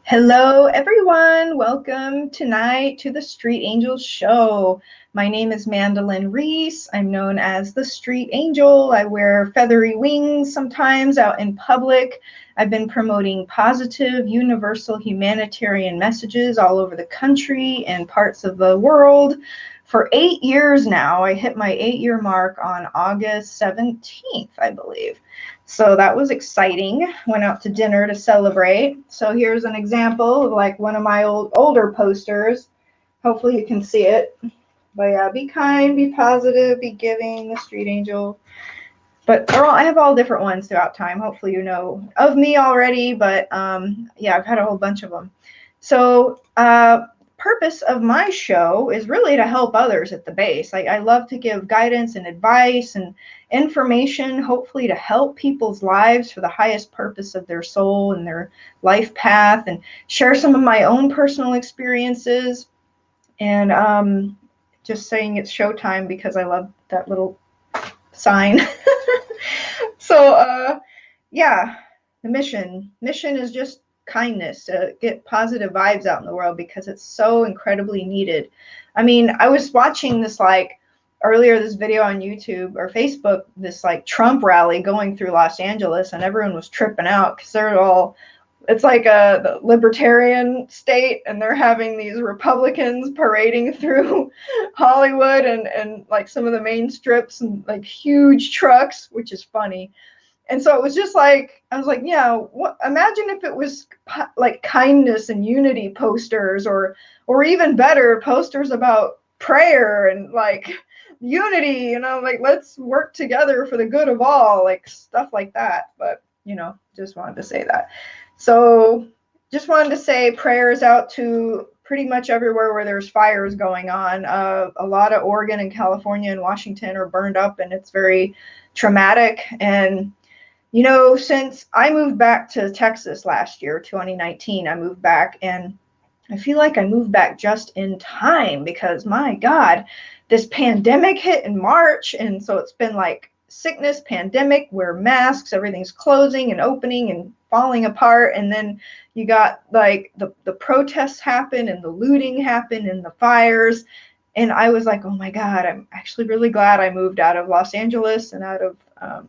Hello, everyone. Welcome tonight to the Street Angels Show. My name is Mandolyn Reese. I'm known as the Street Angel. I wear feathery wings sometimes out in public. I've been promoting positive, universal humanitarian messages all over the country and parts of the world for 8 years now. I hit my 8-year mark on August 17th, I believe. So that was exciting. Went out to dinner to celebrate. So here's an example of like one of my older posters. Hopefully you can see it. But yeah, be kind, be positive, be giving, the street angel. But I have all different ones throughout time. Hopefully you know of me already, but yeah, I've had a whole bunch of them. So purpose of my show is really to help others at the base. I love to give guidance and advice and information, hopefully to help people's lives for the highest purpose of their soul and their life path, and share some of my own personal experiences. And just saying it's showtime because I love that little sign. So yeah, the mission is just kindness, to get positive vibes out in the world because it's so incredibly needed. I mean, I was watching this earlier, this video on YouTube or Facebook, this Trump rally going through Los Angeles, and everyone was tripping out because they're all, it's like the libertarian state, and they're having these Republicans parading through Hollywood and like some of the main strips, and like huge trucks, which is funny. And so it was just like, I was like, yeah, imagine if it was like kindness and unity posters, or even better, posters about prayer and like unity, like let's work together for the good of all, like stuff like that. But just wanted to say that. So just wanted to say prayers out to pretty much everywhere where there's fires going on. A lot of Oregon and California and Washington are burned up, and it's very traumatic. And since I moved back to Texas last year, 2019, I moved back, and I feel like I moved back just in time because, my God, this pandemic hit in March. And so it's been like sickness, pandemic, wear masks, everything's closing and opening and falling apart. And then you got like the protests happen, and the looting happened, and the fires. And I was like, oh my God, I'm actually really glad I moved out of Los Angeles and out of,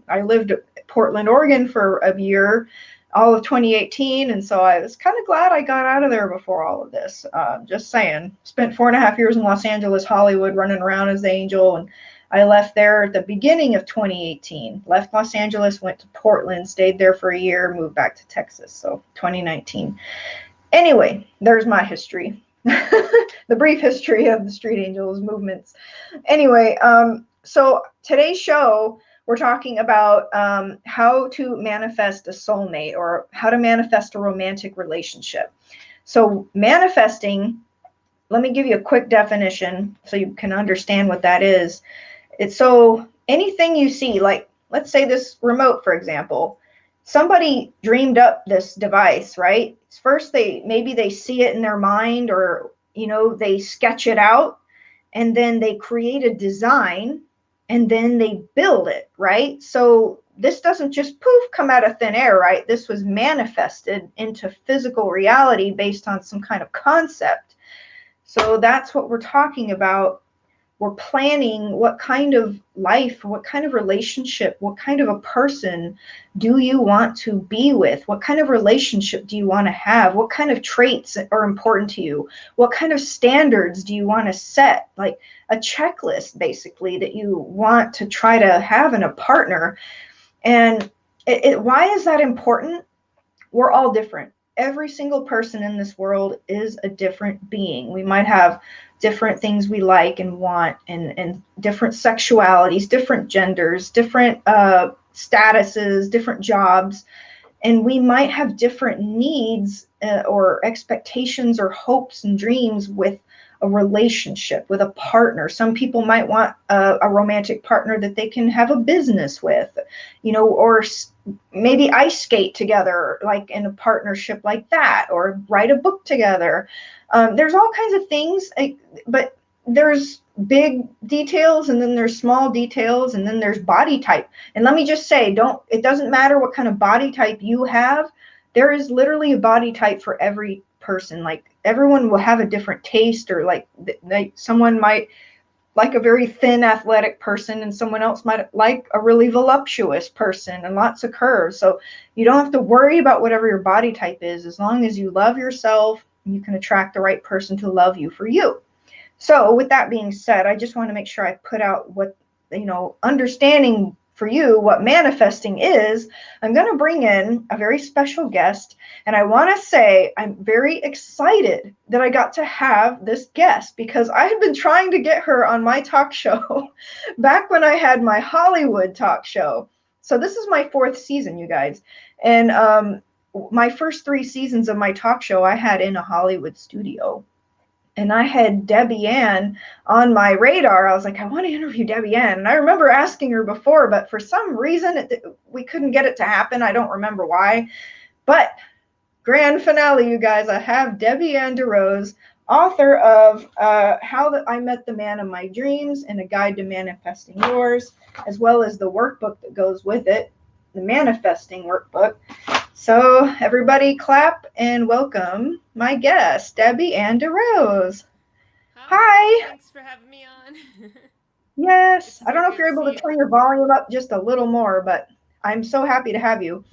I lived in Portland, Oregon for a year, all of 2018. And so I was kind of glad I got out of there before all of this. Just saying, spent 4.5 years in Los Angeles, Hollywood, running around as the angel. And I left there at the beginning of 2018, left Los Angeles, went to Portland, stayed there for a year, moved back to Texas. So 2019. Anyway, there's my history. The brief history of the Street Angels movements. Anyway, so today's show, we're talking about how to manifest a soulmate, or how to manifest a romantic relationship. So manifesting, let me give you a quick definition so you can understand what that is. It's so anything you see, like let's say this remote, for example. Somebody dreamed up this device, right? First, maybe they see it in their mind, or they sketch it out, and then they create a design, and then they build it, right? So this doesn't just poof come out of thin air, right? This was manifested into physical reality based on some kind of concept. So that's what we're talking about. We're planning what kind of life, what kind of relationship, what kind of a person do you want to be with? What kind of relationship do you want to have? What kind of traits are important to you? What kind of standards do you want to set? Like a checklist, basically, that you want to try to have in a partner. And why is that important? We're all different. Every single person in this world is a different being. We might have different things we like and want, and different sexualities, different genders, different statuses, different jobs, and we might have different needs or expectations or hopes and dreams with a relationship, with a partner. Some people might want a romantic partner that they can have a business with, or maybe ice skate together, like in a partnership like that, or write a book together. There's all kinds of things, but there's big details, and then there's small details, and then there's body type. And let me just say, it doesn't matter what kind of body type you have. there is literally a body type for every person. Like everyone will have a different taste, or like someone might like a very thin athletic person, and someone else might like a really voluptuous person and lots of curves. So you don't have to worry about whatever your body type is. As long as you love yourself, you can attract the right person to love you for you. So with that being said, I just want to make sure I put out what, understanding for you what manifesting is. I'm going to bring in a very special guest, and I want to say I'm very excited that I got to have this guest, because I had been trying to get her on my talk show back when I had my Hollywood talk show. So this is my 4th season, you guys. And my first 3 seasons of my talk show I had in a Hollywood studio. And I had Debbie Ann on my radar. I was like, I want to interview Debbie Ann. And I remember asking her before, but for some reason we couldn't get it to happen. I don't remember why. But grand finale, you guys. I have Debbie Ann DeRose, author of How I Met the Man of My Dreams and A Guide to Manifesting Yours, as well as the workbook that goes with it, the Manifesting Workbook. So everybody clap and welcome my guest, Debbie Ann DeRose. Hi, Hi. thanks for having me on. Yes. It's I so don't know if good you're to able see to you. turn your volume up just a little more, but I'm so happy to have you.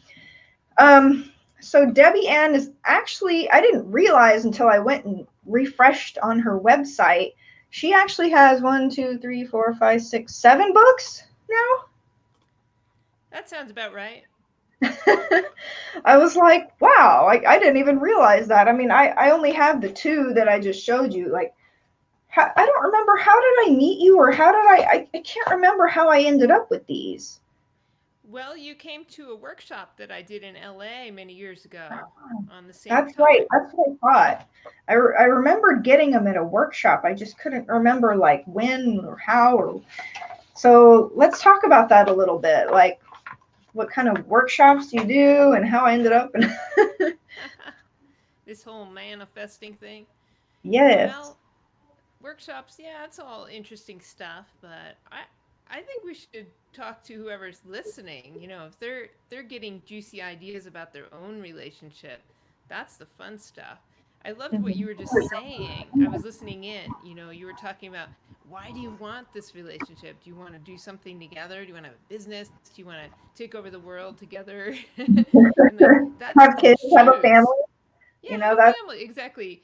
So Debbie Ann is actually, I didn't realize until I went and refreshed on her website. She actually has 1, 2, 3, 4, 5, 6, 7 books That sounds about right. now. I was like, wow, I didn't even realize that. I mean, I only have the 2 that I just showed you. Like, I don't remember, how did I meet you, or how did I can't remember how I ended up with these. Well, you came to a workshop that I did in LA many years ago on the same That's right. topic. That's what I thought. I remember getting them at a workshop. I just couldn't remember like when or how. Or so let's talk about that a little bit. Like what kind of workshops you do and how I ended up. And This whole manifesting thing. yes. Well, workshops, yeah, it's all interesting stuff, but I think we should talk to whoever's listening. If they're getting juicy ideas about their own relationship, that's the fun stuff. I loved what you were just saying. I was listening in. You were talking about, why do you want this relationship? Do you want to do something together? Do you want to have a business? Do you want to take over the world together? And like that Have stuff kids, have a shoots. family. Yeah, You have know a that. family, exactly.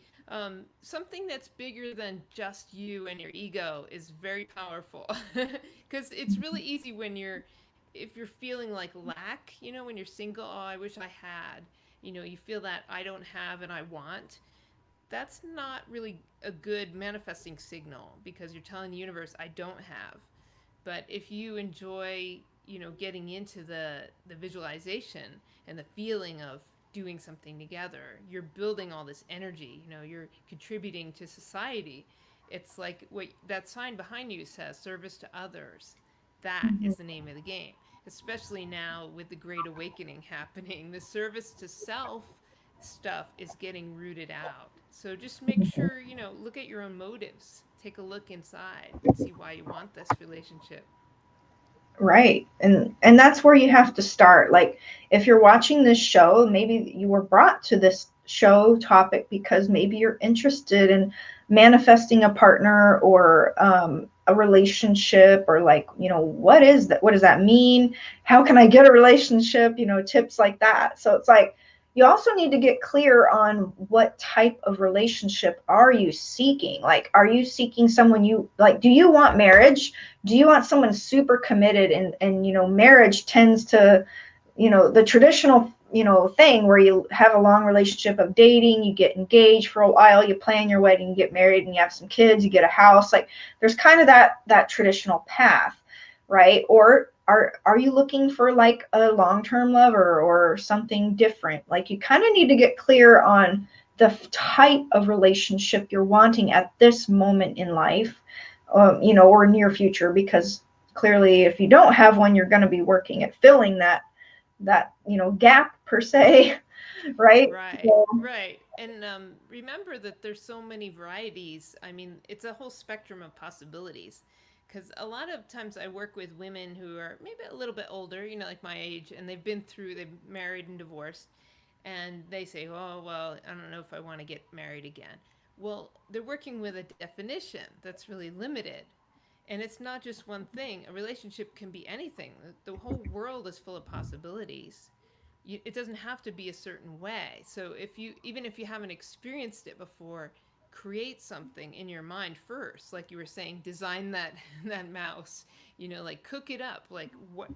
Something that's bigger than just you and your ego is very powerful, because it's really easy if you're feeling like lack, when you're single. Oh, I wish I had. You feel that I don't have and I want. That's not really a good manifesting signal, because you're telling the universe, I don't have. But if you enjoy, getting into the visualization and the feeling of doing something together, you're building all this energy, you're contributing to society. It's like what that sign behind you says, service to others. That Mhm. is the name of the game. Especially now with the great awakening happening, the service to self stuff is getting rooted out. So just make sure, look at your own motives. Take a look inside and see why you want this relationship. Right. And that's where you have to start. Like if you're watching this show, maybe you were brought to this show topic because maybe you're interested in manifesting a partner, or a relationship, or like, what is that? What does that mean? How can I get a relationship? Tips like that. So it's like you also need to get clear on what type of relationship are you seeking? Like, are you seeking someone you like? Do you want marriage? Do you want someone super committed? And marriage tends to, the traditional thing where you have a long relationship of dating, you get engaged for a while, you plan your wedding, you get married, and you have some kids, you get a house. Like there's kind of that traditional path, right? Or are you looking for like a long-term lover or something different? Like you kind of need to get clear on the type of relationship you're wanting at this moment in life, or near future, because clearly if you don't have one, you're going to be working at filling that gap per se. Right. Right, So, right. And remember that there's so many varieties. I mean, it's a whole spectrum of possibilities. Because a lot of times I work with women who are maybe a little bit older, like my age, and they've married and divorced. and they say, oh, well, I don't know if I want to get married again. Well, they're working with a definition that's really limited. And it's not just one thing. A relationship can be anything. The whole world is full of possibilities. It doesn't have to be a certain way. So if you, even if you haven't experienced it before, create something in your mind first. Like you were saying, design that that mouse. Like cook it up. Like what,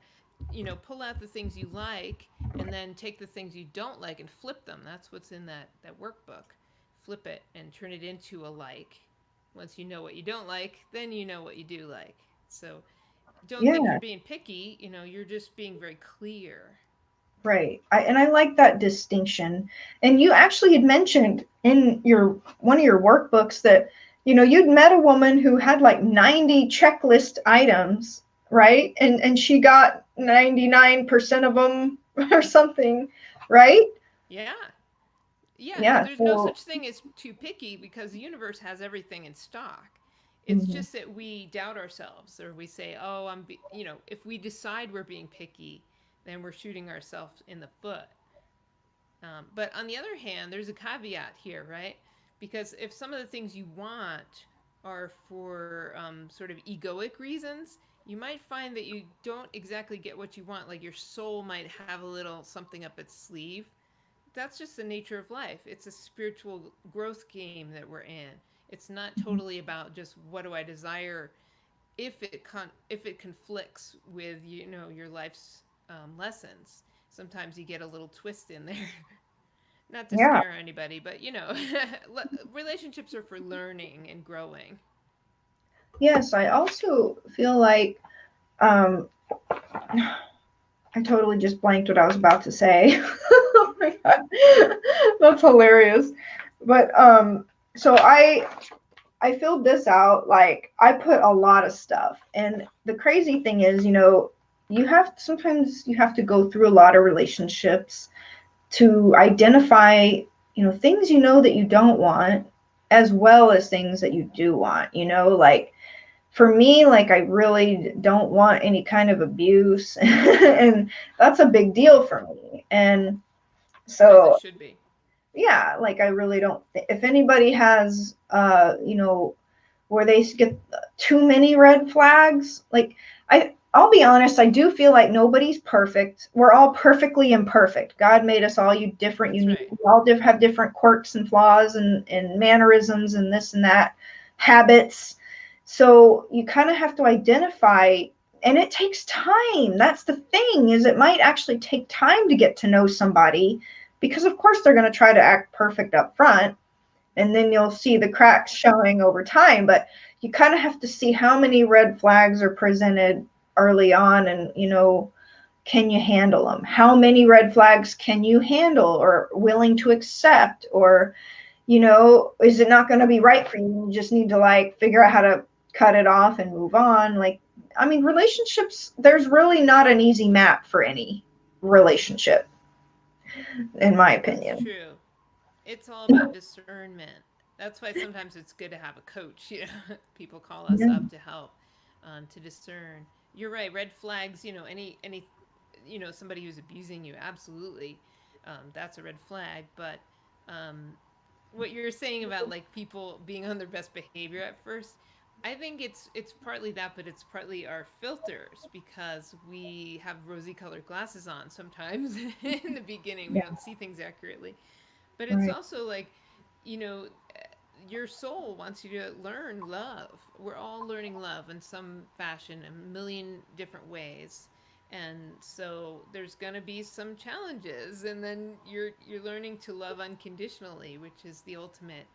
pull out the things you like, and then take the things you don't like and flip them. That's what's in that workbook. Flip it and turn it into a like. Once you know what you don't like, then you know what you do like. So don't think Yeah, you're being picky. You're just being very clear. right. And I like that distinction. And you actually had mentioned in your one of your workbooks that, you'd met a woman who had like 90 checklist items, right? And she got 99% of them or something, right? Yeah. Yeah, Yeah. there's no So, such thing as too picky because the universe has everything in stock. It's mhm. just that we doubt ourselves, or we say, "Oh, if we decide we're being picky, then we're shooting ourselves in the foot." But on the other hand, there's a caveat here, right? Because if some of the things you want are for sort of egoic reasons, you might find that you don't exactly get what you want. Like your soul might have a little something up its sleeve. That's just the nature of life. It's a spiritual growth game that we're in. It's not totally about just what do I desire if it conflicts with your life's lessons. Sometimes you get a little twist in there. Not to Yeah. scare anybody, but relationships are for learning and growing. Yes, I also feel like um I totally just blanked what I was about to say. Oh my god. That's hilarious. But so I filled this out, like I put a lot of stuff. And the crazy thing is, sometimes you have to go through a lot of relationships to identify, things that you don't want as well as things that you do want, like for me, like I really don't want any kind of abuse and that's a big deal for me. And As it so should be. yeah, like I really don't if anybody has where they get too many red flags, like I'll be honest, I do feel like nobody's perfect. We're all perfectly imperfect. God made us all different, That's unique. right. We all have different quirks and flaws and mannerisms and this and that, habits. So you kind of have to identify, and it takes time. That's the thing, is it might actually take time to get to know somebody, because of course they're going to try to act perfect up front, and then you'll see the cracks showing over time. But you kind of have to see how many red flags are presented early on, and can you handle them? How many red flags can you handle or willing to accept? Or is it not going to be right for you? You just need to like figure out how to cut it off and move on. Like, I mean, relationships, there's really not an easy map for any relationship, in my That's opinion. true. It's all about discernment. That's why sometimes it's good to have a coach. People call us Yeah. up to help, to discern. You're right. Red flags. Any somebody who's abusing you. Absolutely, that's a red flag. But um, what you're saying about like people being on their best behavior at first, I think it's partly that, but it's partly our filters because we have rosy colored glasses on sometimes in the beginning. We Yeah. don't see things accurately, but it's Right. also like, you know, your soul wants you to learn love. We're all learning love in some fashion, a million different ways. And so there's going to be some challenges, and then you're learning to love unconditionally, which is the ultimate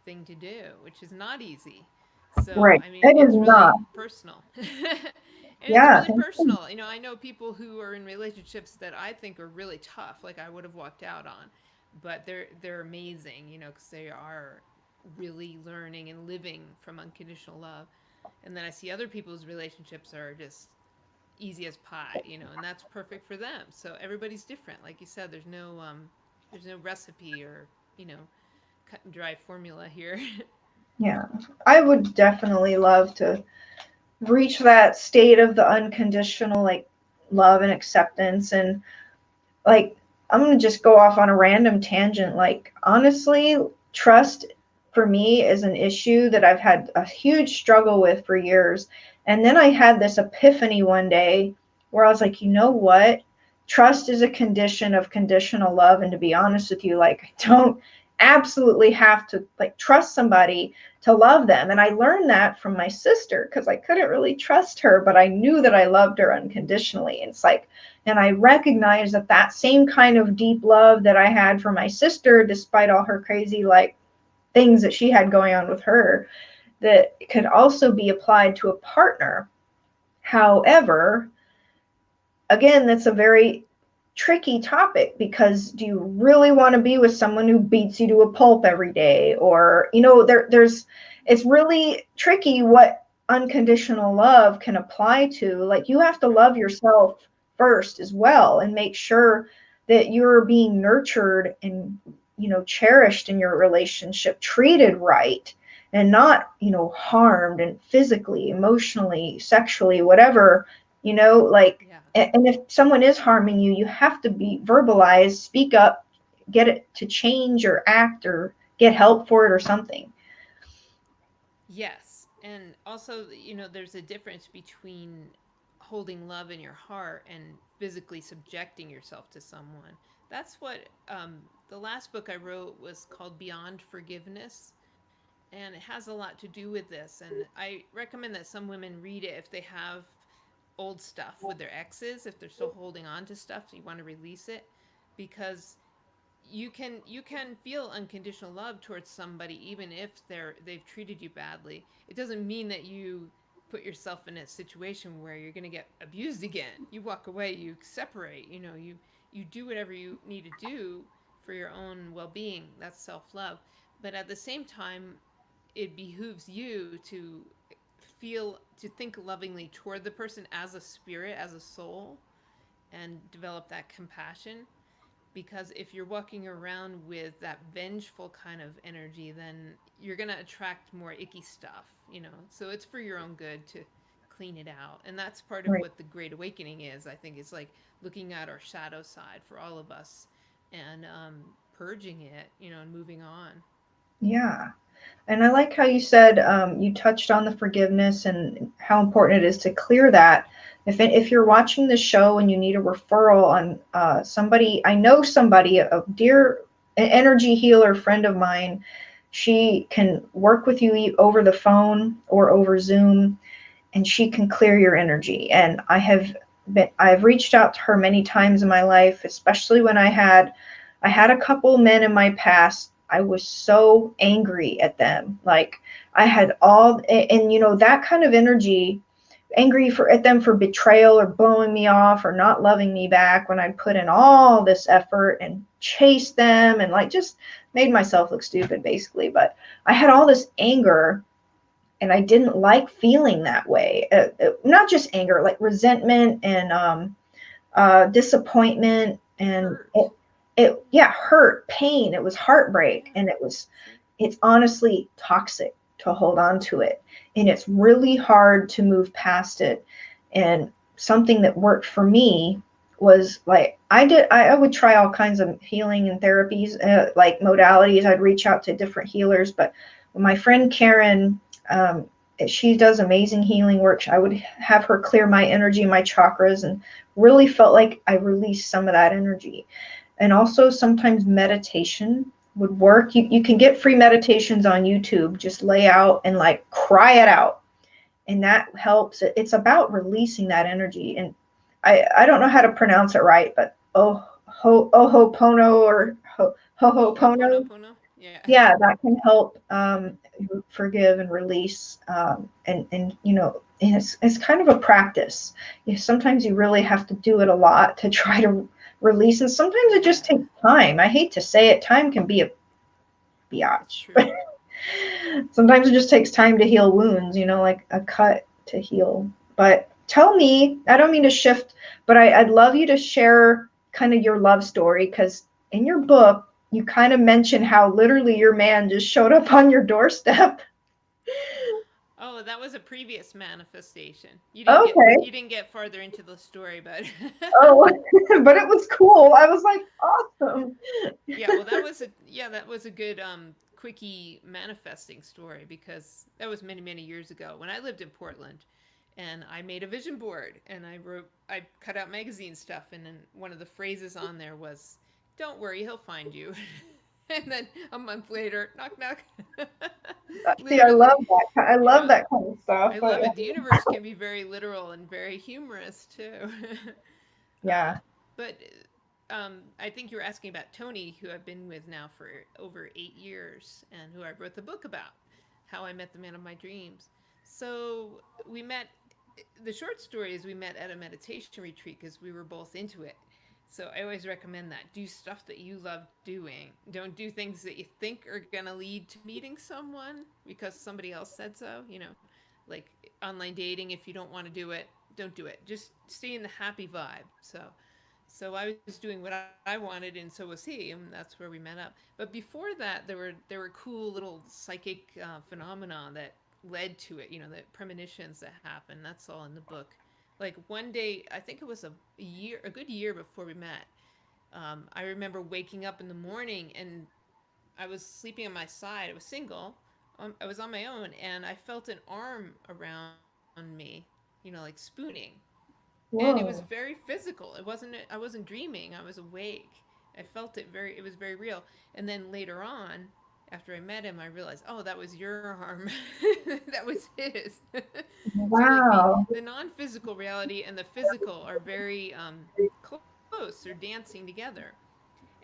thing to do, which is not easy. So, Right. I mean, It is it's not. really personal. And it's Yeah. really personal. I know people who are in relationships that I think are really tough, like I would have walked out on, but they're amazing, because they are really learning and living from unconditional love. And then I see other people's relationships are just easy as pie, and that's perfect for them. So everybody's different. Like you said, there's no recipe or, you know, cut and dry formula here. Yeah. I would definitely love to reach that state of the unconditional, like, love and acceptance. And like, I'm going to just go off on a random tangent. Like, honestly, trust for me is an issue that I've had a huge struggle with for years. And then I had this epiphany one day where I was like, you know what? Trust is a condition of conditional love. And to be honest with you, like, I don't absolutely have to like trust somebody to love them. And I learned that from my sister because I couldn't really trust her, but I knew that I loved her unconditionally. And it's like, and I recognized that that same kind of deep love that I had for my sister, despite all her crazy like things that she had going on with her, that could also be applied to a partner. However, again, that's a very tricky topic because do you really want to be with someone who beats you to a pulp every day? Or, you know, there's, it's really tricky what unconditional love can apply to. Like, you have to love yourself first as well and make sure that you're being nurtured and, you know, cherished in your relationship, treated right, and not, you know, harmed and physically, emotionally, sexually, whatever, you know, like, Yeah. and if someone is harming you, you have to be verbalized, speak up, get it to change or act or get help for it or something. Yes. And also, there's a difference between holding love in your heart and physically subjecting yourself to someone. That's what the last book I wrote was called Beyond Forgiveness. And it has a lot to do with this. And I recommend that some women read it if they have old stuff with their exes, if they're still holding on to stuff, so you want to release it. Because you can feel unconditional love towards somebody even if they've treated you badly. It doesn't mean that you put yourself in a situation where you're going to get abused again. You walk away, you separate, you do whatever you need to do for your own well-being. That's self-love. But at the same time, it behooves you to think lovingly toward the person as a spirit, as a soul, and develop that compassion. Because if you're walking around with that vengeful kind of energy, then you're going to attract more icky stuff. So it's for your own good to clean it out. And that's part of Right. what the great awakening is. I think it's like looking at our shadow side for all of us, and purging it, and moving on. Yeah. And I like how you said, you touched on the forgiveness and how important it is to clear that. If you're watching the show and you need a referral on somebody, I know somebody, a dear energy healer friend of mine, she can work with you over the phone or over Zoom, and she can clear your energy. And I've reached out to her many times in my life, especially when I had a couple men in my past. I was so angry at them. Like, I had and you know, that kind of energy, angry at them for betrayal or blowing me off or not loving me back when I'd put in all this effort and chased them and like just made myself look stupid basically. But I had all this anger and I didn't like feeling that way. Not just anger, like resentment and disappointment, and Hurt. yeah, hurt, pain. It was heartbreak, Yeah. and Sure. it's honestly toxic to hold on to it, and it's really hard to move past it. And something that worked for me was like I would try all kinds of healing and therapies, like modalities. I'd reach out to different healers, but my friend Karen, um, she does amazing healing work. I would have her clear my energy, my chakras, and really felt like I released some of that energy. And also sometimes meditation would work. You can get free meditations on YouTube. Just lay out and like cry it out. And that helps. It's about releasing that energy. And I don't know how to pronounce it right, but Ohopono or Ho'opono. Ho'oponopono. Yeah. Yeah, that can help forgive and release, and you know, and it's kind of a practice. Sometimes you really have to do it a lot to try to release, and sometimes it just Yeah. takes time. I hate to say it, time can be a It's biatch. true. Sometimes it just takes time to heal wounds, you know, like a cut to heal. But tell me, I don't mean to shift, but I'd love you to share kind of your love story, because in your book, you kind of mention how literally your man just showed up on your doorstep. Oh, that was a previous manifestation. Okay. You didn't get farther into the story, but Oh, but it was cool. I was like, awesome. yeah, well, that was a good quickie manifesting story, because that was many many years ago when I lived in Portland, and I made a vision board, and I cut out magazine stuff, and then one of the phrases on there was, "Don't worry, he'll find you." And then a month later, knock knock. See, I love Literally, that. I you love know, that kind of stuff. I love But it. The universe can be very literal and very humorous too. uh, yeah. but I think you were asking about Tony, who I've been with now for over 8 years, and who I wrote the book about, how I met the man of my dreams. So we met. The short story is we met at a meditation retreat because we were both into it. So I always recommend that. Do stuff that you love doing. Don't do things that you think are going to lead to meeting someone because somebody else said so. Like online dating, if you don't want to do it, don't do it. Just stay in the happy vibe. So I was doing what I wanted, and so was he, and that's where we met up. But before that, there were cool little psychic phenomena that led to it. The premonitions that happened. That's all in the book. Like one day, I think it was a good year before we met. I remember waking up in the morning, and I was sleeping on my side. I was single. I was on my own, and I felt an arm around me, like spooning, and it was Whoa. very physical. I wasn't dreaming. I was awake. I felt it was very real. And then later on, after I met him, I realized, oh, that was your arm. That was his. So like Wow. the non-physical reality and the physical are very close. They're dancing together.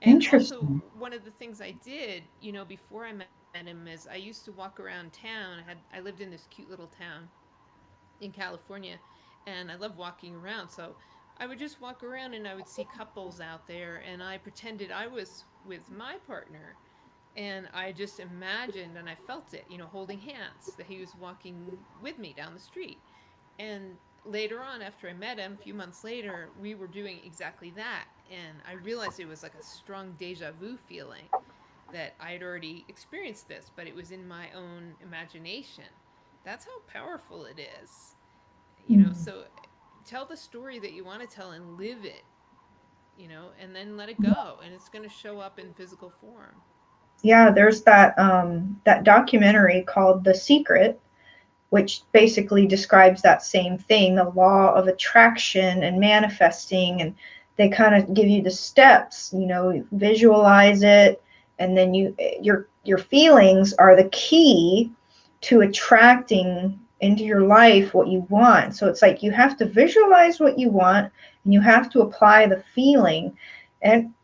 And also, Interesting. one of the things I did, before I met him, is I used to walk around town. I lived in this cute little town in California, and I love walking around. So I would just walk around, and I would see couples out there, and I pretended I was with my partner, and I just imagined and I felt it, holding hands, that he was walking with me down the street. And later on, after I met him, a few months later, we were doing exactly that. And I realized it was like a strong deja vu feeling, that I had already experienced this, but it was in my own imagination. That's how powerful it is. Hmm. So tell the story that you want to tell and live it, and then let it go, and it's going to show up in physical form. Yeah, there's that documentary called The Secret, which basically describes that same thing, the law of attraction and manifesting. And they kind of give you the steps, visualize it, and then your feelings are the key to attracting into your life what you want. So it's like you have to visualize what you want, and you have to apply the feeling. And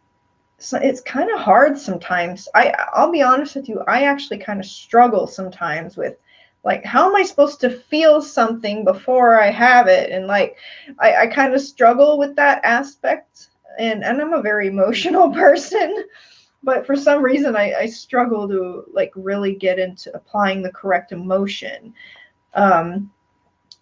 so it's kind of hard sometimes. I'll be honest with you, I actually kind of struggle sometimes with, like, how am I supposed to feel something before I have it? And like I kind of struggle with that aspect. And I'm a very emotional person, but for some reason I struggle to like really get into applying the correct emotion. Um,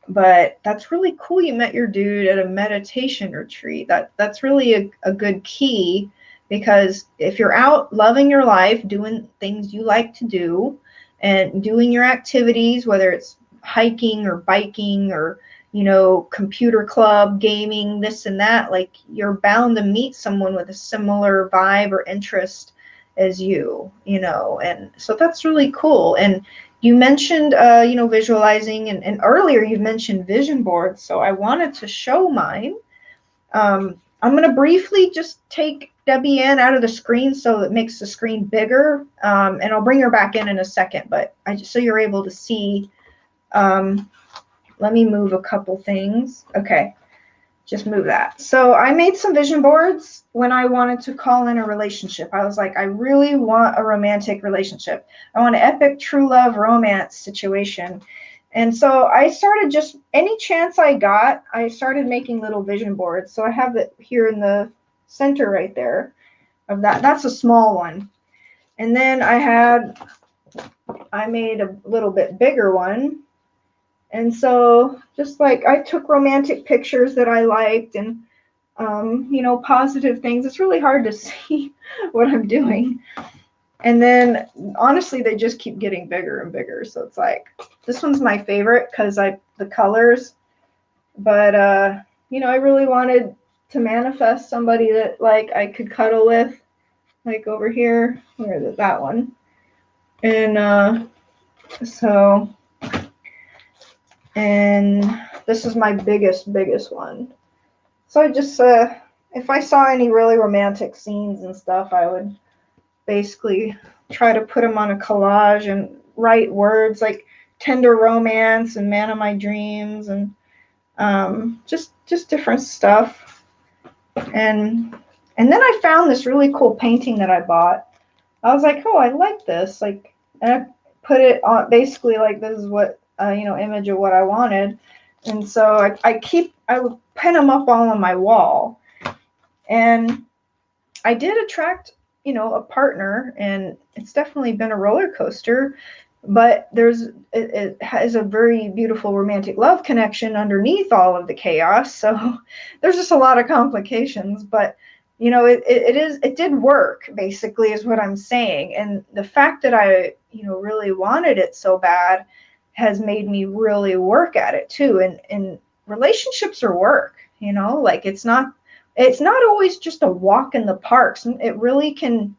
but that's really cool. You met your dude at a meditation retreat. That's really a good key, because if you're out loving your life, doing things you like to do, and doing your activities, whether it's hiking or biking or computer club, gaming, this and that, like you're bound to meet someone with a similar vibe or interest as you. And so that's really cool. And you mentioned, visualizing, and earlier you mentioned vision boards. So I wanted to show mine. I'm going to briefly just take Debbie Ann out of the screen so it makes the screen bigger, and I'll bring her back in a second. But so you're able to see. Um, Let me move a couple things. Okay. Just move that. So I made some vision boards when I wanted to call in a relationship. I was like, I really want a romantic relationship. I want an epic true love romance situation. And so I started, just any chance I got, I started making little vision boards. So I have it here in the center right there of that. That's a small one. And then I made a little bit bigger one. And so just like I took romantic pictures that I liked, and positive things. It's really hard to see what I'm doing. And then honestly, they just keep getting bigger and bigger. So it's like this one's my favorite because I the colors. But I really wanted to manifest somebody that like I could cuddle with, like over here. Where is it? That one. And so and this is my biggest one. So I just if I saw any really romantic scenes and stuff, I would basically try to put them on a collage and write words like tender romance and man of my dreams and just different stuff. And then I found this really cool painting that I bought. I was like, oh, I like this. Like, and I put it on basically like this is what image of what I wanted. And so I would pin them up all on my wall. And I did attract, a partner, and it's definitely been a roller coaster. But it has a very beautiful romantic love connection underneath all of the chaos. So there's just a lot of complications. But it did work, basically, is what I'm saying. And the fact that I really wanted it so bad has made me really work at it too. And relationships are work. Like it's not always just a walk in the park. It really can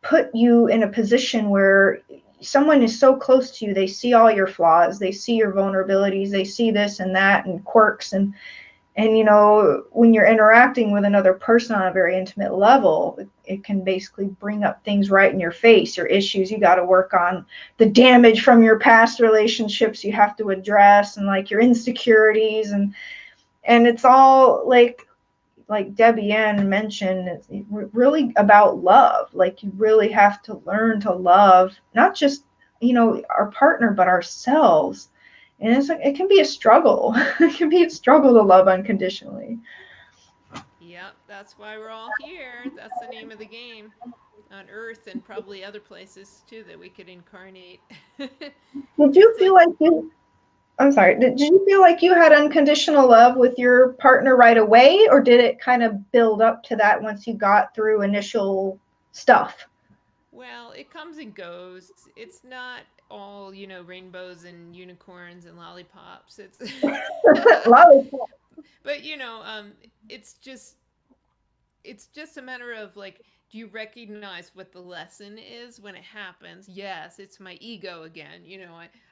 put you in a position where someone is so close to you, they see all your flaws, they see your vulnerabilities, they see this and that and quirks, and when you're interacting with another person on a very intimate level, it can basically bring up things right in your face, your issues you got to work on, the damage from your past relationships you have to address, and like your insecurities, and it's all like Debbie Ann mentioned, it's really about love. Like you really have to learn to love not just our partner, but ourselves. And it can be a struggle. It can be a struggle to love unconditionally. Yep, that's why we're all here. That's the name of the game on Earth and probably other places too that we could incarnate. Did It's you feel like, like you? I'm sorry. Did you feel like you had unconditional love with your partner right away, or did it kind of build up to that once you got through initial stuff? well, it comes and goes. It's not all, rainbows and unicorns and lollipops. It's Lollipop. but it's just it's just a matter of like, do you recognize what the lesson is when it happens? Yes, it's my ego again.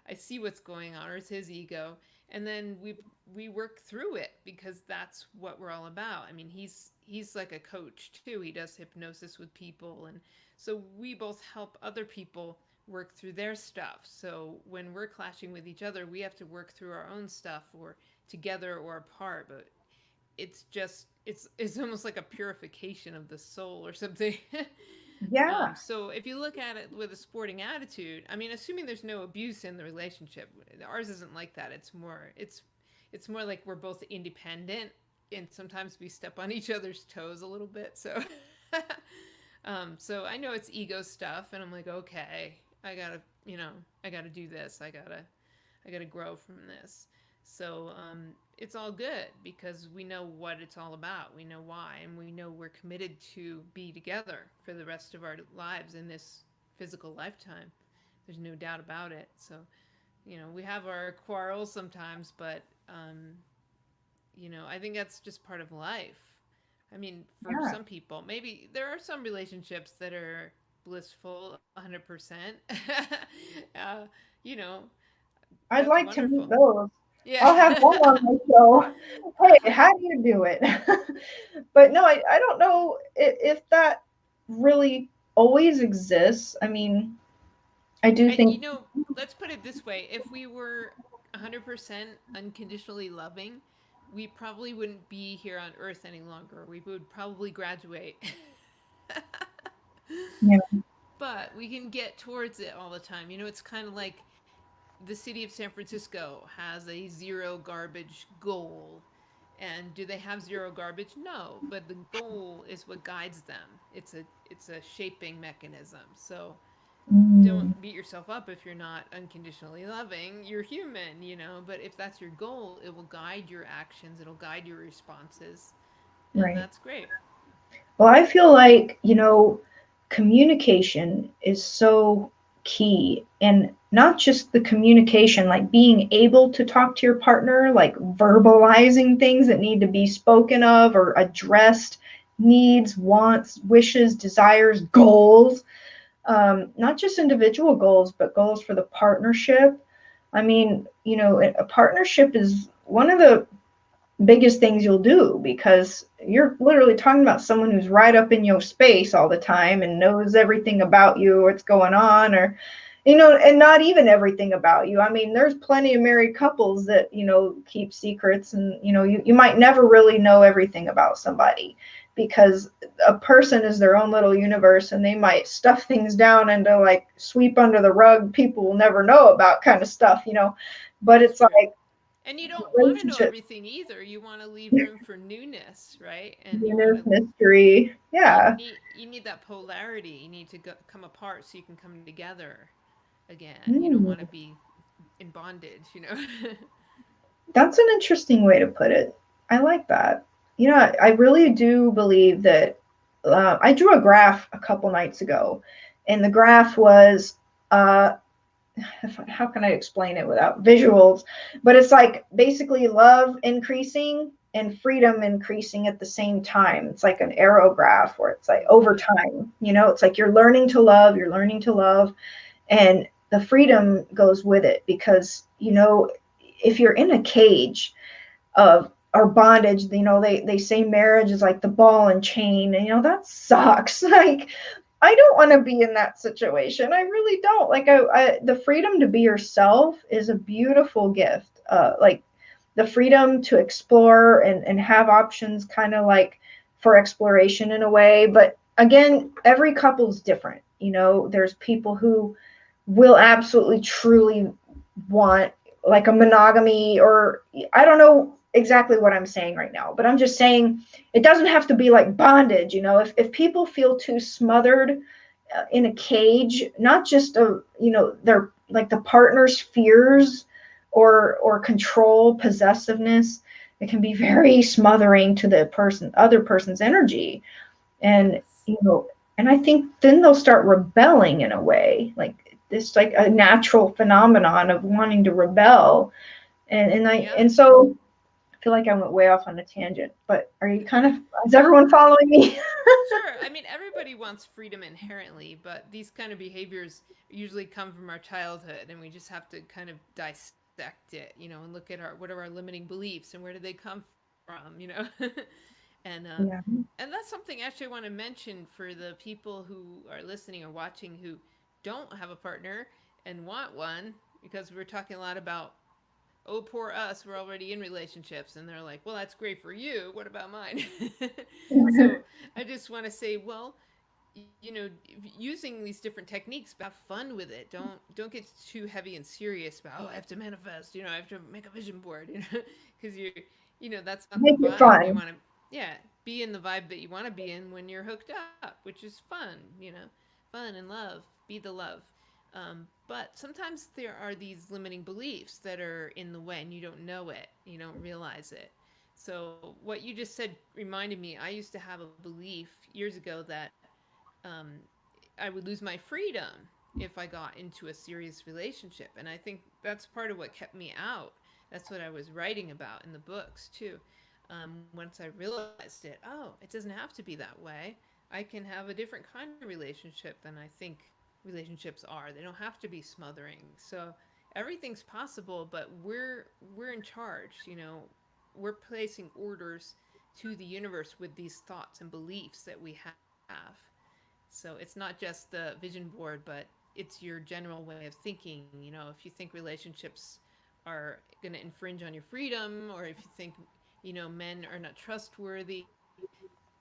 I see what's going on, or it's his ego, and then we work through it because that's what we're all about. I mean, he's like a coach too. He does hypnosis with people, and so we both help other people work through their stuff. So when we're clashing with each other, we have to work through our own stuff, or together or apart. But it's almost like a purification of the soul or something. Yeah. So if you look at it with a sporting attitude, I mean, assuming there's no abuse in the relationship, ours isn't like that. It's more like we're both independent, and sometimes we step on each other's toes a little bit. So I know it's ego stuff, and I'm like, okay, I gotta do this. I gotta grow from this. So it's all good because we know what it's all about. We know why, and we know we're committed to be together for the rest of our lives in this physical lifetime. There's no doubt about it. So, we have our quarrels sometimes, but I think that's just part of life. I mean, for Yeah. some people, maybe there are some relationships that are blissful 100%. uh, you know, I'd that's like to meet wonderful. those. Yeah. I'll have one on my show. Hey, how do you do it? But no, I don't know if that really always exists. I mean, I do I, think, let's put it this way: if we were 100% unconditionally loving, we probably wouldn't be here on Earth any longer. We would probably graduate. yeah, But we can get towards it all the time. It's kind of like the city of San Francisco has a zero garbage goal. And do they have zero garbage? No, but the goal is what guides them. It's a shaping mechanism. So mm, don't beat yourself up if you're not unconditionally loving. You're human. But if that's your goal, it will guide your actions, it'll guide your responses. And right. that's great. Well, I feel like, communication is so key, and not just the communication, like being able to talk to your partner, like verbalizing things that need to be spoken of or addressed, needs, wants, wishes, desires, goals, not just individual goals, but goals for the partnership. I mean, a partnership is one of the biggest things you'll do, because you're literally talking about someone who's right up in your space all the time and knows everything about you, what's going on, or and not even everything about you. I mean, there's plenty of married couples that keep secrets, and you might never really know everything about somebody, because a person is their own little universe, and they might stuff things down into like sweep under the rug, people will never know about kind of stuff. But That's it's true. like And you don't want to know relationship, everything either. You want to leave room for newness, right? And you want newness, to mystery. Yeah. you need that polarity. You need to come apart so you can come together again. You don't Hmm. want to be in bondage, you know. That's an interesting way to put it. I like that. I really do believe that I drew a graph a couple nights ago, and the graph was uh, how can I explain it without visuals? But it's like basically love increasing and freedom increasing at the same time. It's like an arrow graph where it's like over Mm-hmm. time, it's like you're learning to love, and the freedom goes with it, because if you're in a cage of or bondage, they say marriage is like the ball and chain, and that sucks. Like, I don't want to be in that situation. I really don't. Like, the freedom to be yourself is a beautiful gift. Like the freedom to explore and have options, kind of like for exploration in a way. But again, every couple's different. There's people who will absolutely truly want like a monogamy, or I don't know exactly what I'm saying right now, but I'm just saying it doesn't have to be like bondage. If people feel too smothered in a cage, not just of their like the partner's fears or control, possessiveness, it can be very smothering to the other person's energy. And Yes. and I think then they'll start rebelling in a way, like this, like a natural phenomenon of wanting to rebel. Yeah. And so I feel like I went way off on a tangent, but are you kind of, is everyone following me? Sure. I mean, everybody wants freedom inherently, but these kind of behaviors usually come from our childhood, and we just have to kind of dissect it, and look at what are our limiting beliefs and where do they come from. and Yeah. and that's something actually I want to mention for the people who are listening or watching who don't have a partner and want one, because we're talking a lot about, oh, poor us, we're already in relationships. And they're like, well, that's great for you. What about mine? So I just want to say, well, using these different techniques, but have fun with it. Don't get too heavy and serious about, oh, I have to manifest, I have to make a vision board, because that's not the Make it vibe you fun. want to. Yeah, be in the vibe that you want to be in when you're hooked up, which is fun and love. Be the love. But sometimes there are these limiting beliefs that are in the way, and you don't know it, you don't realize it. So what you just said reminded me. I used to have a belief years ago that um, I would lose my freedom if I got into a serious relationship. And I think that's part of what kept me out. That's what I was writing about in the books, too. Once I realized it, oh, it doesn't have to be that way. I can have a different kind of relationship than I think relationships are. They don't have to be smothering. So everything's possible, but we're in charge. We're placing orders to the universe with these thoughts and beliefs that we have. So it's not just the vision board, but it's your general way of thinking. If you think relationships are going to infringe on your freedom, or if you think, men are not trustworthy,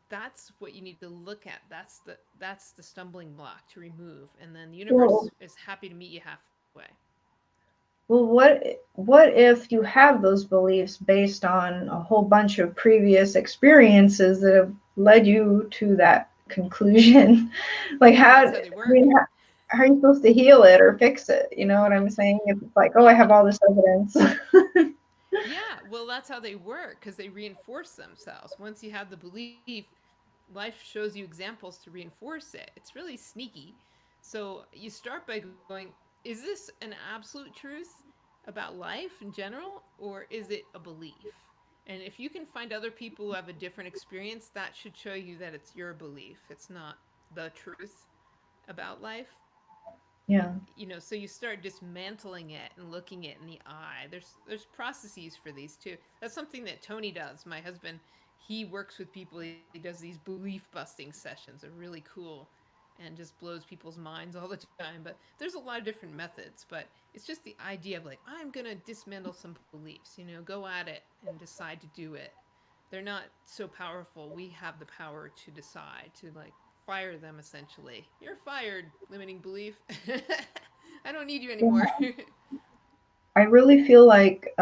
that's what you need to look at. That's the stumbling block to remove, and then the universe Well, is happy to meet you halfway. well, what if you have those beliefs based on a whole bunch of previous experiences that have led you to that conclusion? Like, Well, how, that's how I they work. mean, how are you supposed to heal it or fix it? You know what I'm saying? If it's like, oh, I Yeah. have all this evidence. Yeah, well, that's how they work, because they reinforce themselves. Once you have the belief, life shows you examples to reinforce it. It's really sneaky. So you start by going, is this an absolute truth about life in general, or is it a belief? And if you can find other people who have a different experience, that should show you that it's your belief. It's not the truth about life. Yeah. So you start dismantling it and looking it in the eye. There's processes for these too. That's something that Tony does. My husband, he works with people. He does these belief busting sessions. They're really cool and just blows people's minds all the time. But there's a lot of different methods. But it's just the idea of like, I'm gonna dismantle some beliefs. Go at it and decide to do it. They're not so powerful. We have the power to decide to like fire them essentially. You're fired, limiting belief. I don't need you anymore. I really feel like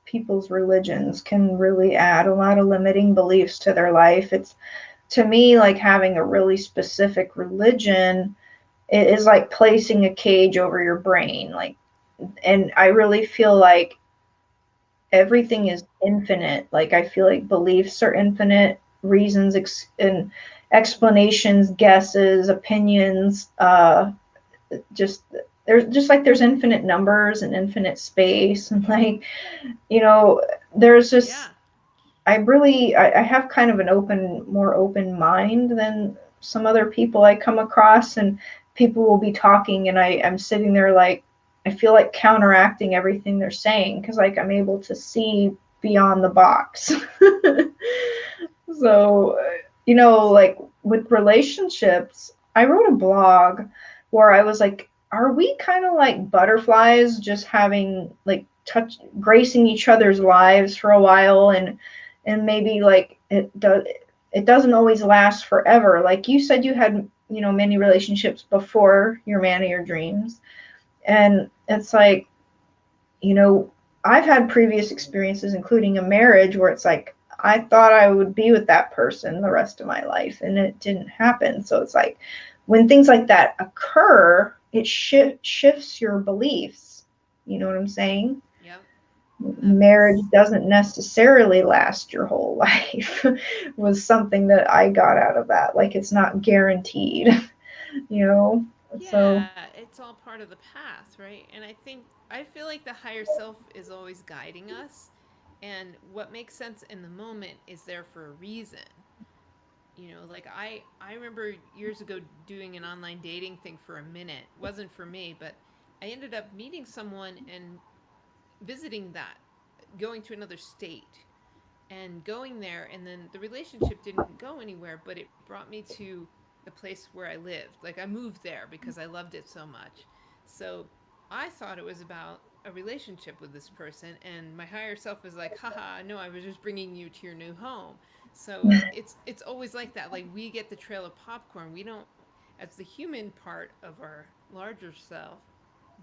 people's religions can really add a lot of limiting beliefs to their life. It's, to me, like having a really specific religion is like placing a cage over your brain. Like, and I really feel like everything is infinite. Like, I feel like beliefs are infinite, reasons and explanations, guesses, opinions, just there's just like there's infinite numbers and infinite space, and like, you know there's Yeah. just, I have kind of an more open mind than some other people I come across, and people will be talking and I'm sitting there like I feel like counteracting everything they're saying because like I'm able to see beyond the box. So, like with relationships, I wrote a blog where I was like, are we kind of like butterflies just having like gracing each other's lives for a while, and maybe like it doesn't always last forever. Like you said, you had, many relationships before your man of your dreams. And it's like, you know, I've had previous experiences, including a marriage, where it's like, I thought I would be with that person the rest of my life, and it didn't happen. So it's like, when things like that occur, it shifts your beliefs. You know what I'm saying? Yep. Marriage That's doesn't necessarily last your whole life, was something that I got out of that. Like, it's not guaranteed, you know? So, yeah, it's all part of the path, right? And I feel like the higher self is always guiding us, and what makes sense in the moment is there for a reason. Like I remember years ago doing an online dating thing for a minute. It wasn't for me, but I ended up meeting someone and visiting that, going to another state and going there, and then the relationship didn't go anywhere, but it brought me to the place where I lived. Like I moved there because I loved it so much. So I thought it was about a relationship with this person, and my higher self was like, haha, no, I was just bringing you to your new home. So it's always like that. Like we get the trail of popcorn. We don't, as the human part of our larger self,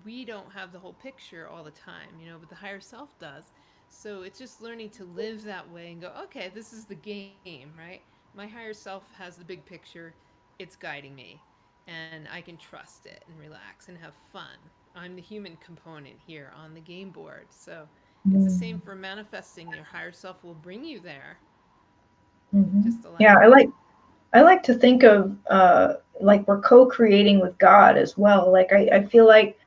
we don't have the whole picture all the time, but the higher self does. So it's just learning to live that way and go, okay, this is the game, right? My higher self has the big picture. It's guiding me, and I can trust it and relax and have fun. I'm the human component here on the game board. So it's the same for manifesting. Your higher self will bring you there. Just allow yeah, it. I like to think of like we're co-creating with God as well. Like I feel like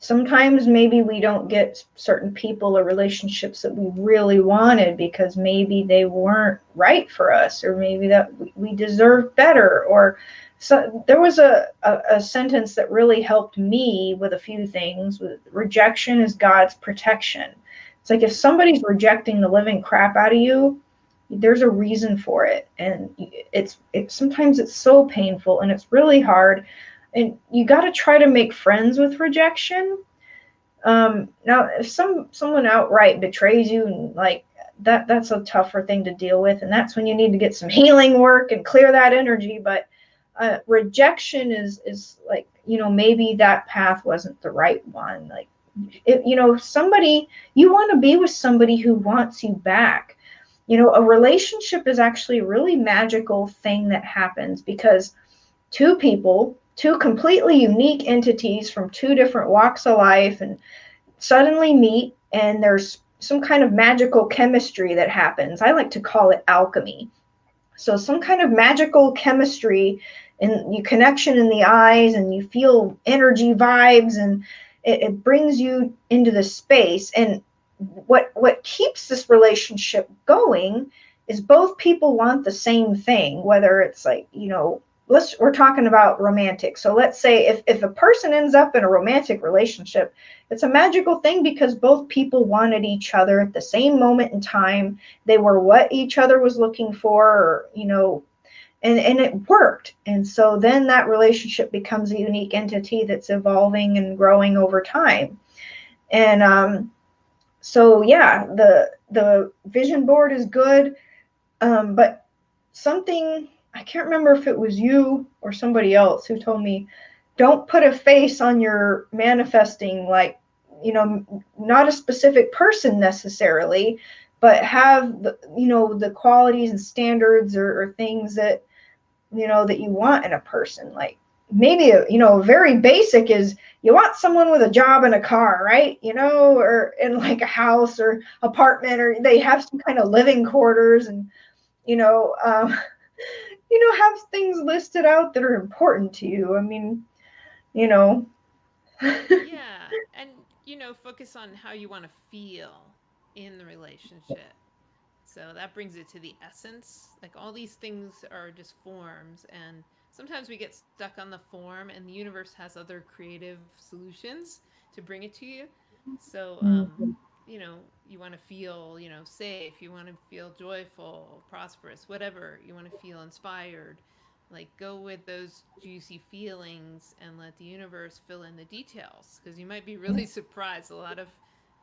sometimes maybe we don't get certain people or relationships that we really wanted because maybe they weren't right for us, or maybe that we deserve better. Or so there was a sentence that really helped me with a few things. With rejection is God's protection. It's like if somebody's rejecting the living crap out of you, there's a reason for it, and sometimes it's so painful and it's really hard, and you got to try to make friends with rejection. Now if someone outright betrays you, and like that's a tougher thing to deal with, and that's when you need to get some healing work and clear that energy. But rejection is like, maybe that path wasn't the right one. Like, somebody, you want to be with somebody who wants you back. A relationship is actually a really magical thing that happens because two people, two completely unique entities from two different walks of life, and suddenly meet, and there's some kind of magical chemistry that happens. I like to call it alchemy. So some kind of magical chemistry and you connection in the eyes, and you feel energy vibes, and it brings you into the space. And what keeps this relationship going is both people want the same thing, whether it's like, we're talking about romantic. So let's say if a person ends up in a romantic relationship, it's a magical thing because both people wanted each other at the same moment in time. They were what each other was looking for, or, and it worked. And so then that relationship becomes a unique entity that's evolving and growing over time. And so yeah, the vision board is good, but something, I can't remember if it was you or somebody else who told me, don't put a face on your manifesting, like, not a specific person necessarily, but have the qualities and standards, or things that that you want in a person. Like maybe very basic is you want someone with a job and a car, right? Or in like a house or apartment, or they have some kind of living quarters, and you know um, have things listed out that are important to you. I mean, you know Yeah, and focus on how you want to feel in the relationship. So that brings it to the essence. Like all these things are just forms, and sometimes we get stuck on the form, and the universe has other creative solutions to bring it to you. So, you want to feel, safe. You want to feel joyful, prosperous, whatever. You want to feel inspired. Like go with those juicy feelings and let the universe fill in the details, because you might be really surprised. A lot of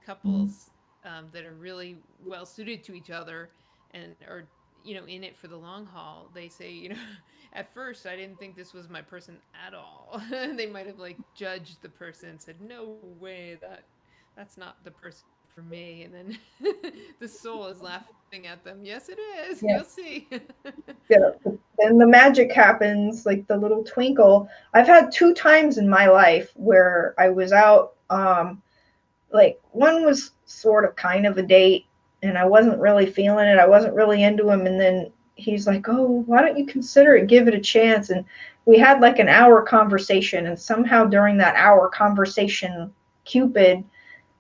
couples that are really well suited to each other and are in it for the long haul, they say, at first I didn't think this was my person at all. They might have like judged the person and said, no way, that's not the person for me. And then the soul is laughing at them. Yes, it is. You'll yeah, see. yeah. And the magic happens, like the little twinkle. I've had two times in my life where I was out, like one was sort of kind of a date, and I wasn't really feeling it. I wasn't really into him. And then he's like, oh, why don't you consider it, give it a chance? And we had like an hour conversation, and somehow during that hour conversation, Cupid